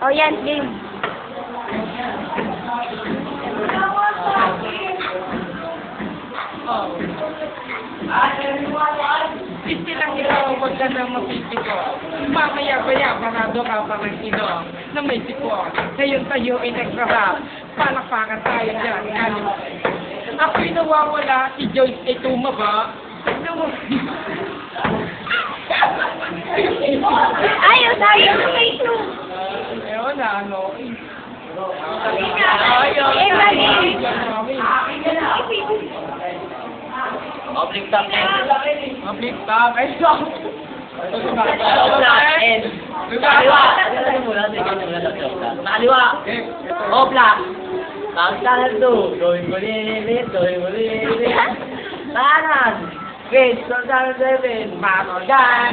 O yan, game. Oh. Hindi lang ikaw, huwag ka na mapipiko. Mamaya-baya, parado ka pa ng ino na may sipon. Ngayon tayo ay nagsarap. Palakpakan tayo dyan. Ako'y nawawala, si Joyce ay tumaba. Ayos, ayos. Ayun na, ano. Eh, mali. Oblique top end. Mablik ka, ay stop. Kaliwa. Nakaliwa. Oblak. Pagkalan to. Gawin mo lilit. Kanan. Wait, soldado 7. Bago yan.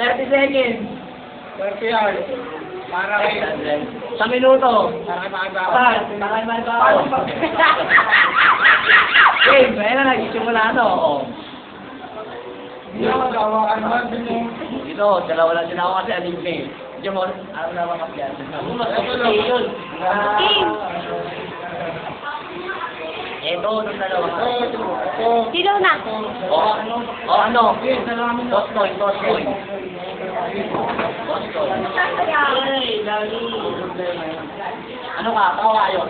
30 seconds. 30 hours. Para kay... Sa minuto. Para kay Makibaw. Makibaw. Okay, kaya na nagsisimula ano. Hindi ako gawa ka naman. Dito, dalawa lang din ako kasi aling eh. Diyan mo, ano na mga kapyan. Yun. Game. Ito, nung dalawa. Sino na? Ano? Toss coin. Ano ka? Tawa kayo.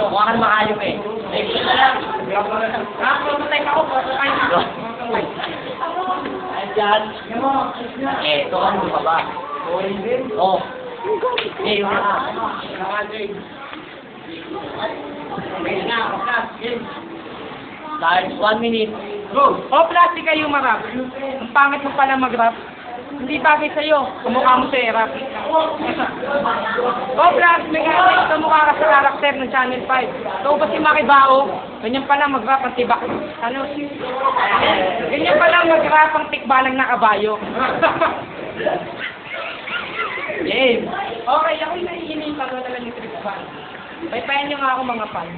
Mukha ka makayom eh. Next na lang. Nakaprotek ako. Ayan. Ito ang baba. Oh. Eh, yung Start 1 minute. Go! O, plastic kayo marap. Ang pangit mo pala mag-rap. Hindi bagay sa'yo. Kamukha mo sa rap. O, plastic kamukha ka sa karakter ng Channel 5. Ikaw ba si Makibao? Ganyan pala mag-rap ang tibak. Ano? Ganyan pala mag-rap ang tikbalang na kabayo. Game. Okay, ako'y naiinita ko na lang yung trip fan. Paypayan nyo nga ako mga fan.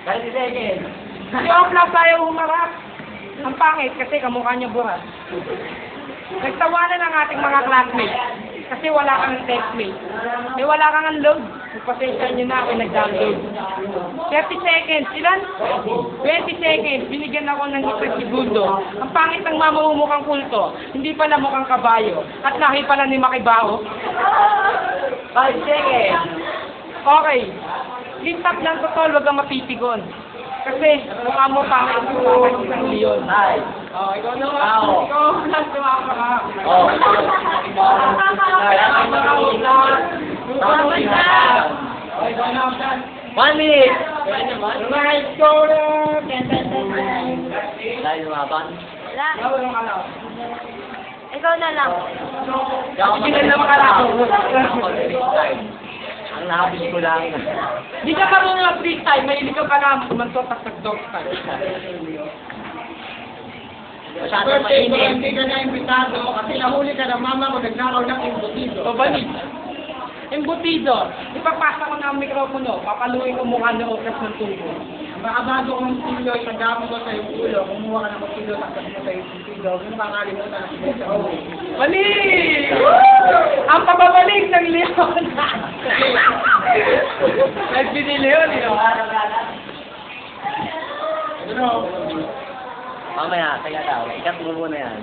30 seconds. Si Oplas tayo humarap. Ang pangit kasi kamukha niya buras. Nagtawanan ang ating mga classmates kasi wala kang textmate. Eh wala kang unload. Magpasensya nyo na ako nag-download. 30 seconds. Ilan? 20 seconds. Binigyan ako ng 1 segundo. Ang pangit ng mamamumukhang kulto. Hindi pala mukhang kabayo. At lahi pala ni Makibao. 5 seconds. Okay. Lintap lang totoo, wag kang mapipigon. Kasi mukha mo pangit yung isang leon. Nice. Oh, ikaw naman. Ikaw lang tumama ka. Oh. Ikaw naman. 1 minute. Nice score! Dahil lumaban. Wala. Walang alaw. Ikaw na lang. Hindi na makalako. Ang nahabis ko lang. Di ka marunong ng freestyle, mahilig ka pa na mantotak sa dog style. Masyadong mainit. Hindi ka na imbitado kasi nahuli ka ng mama mo nagnakaw ng embutido. O balik. Embutido. Ipapasa ko na ang mikropono. Papaluin ko mukha ng okas ng tubo. Makabado kong silo, isagamo ko sa iyong ulo. Kumuha ka ng kutilo, takot mo sa iyong silo. Kung makakalimutan na sila sa ulo. Bali! Ang pababalik ng leon. Nagbinili yun, Mamaya, kaya daw. Ikat mo muna yan.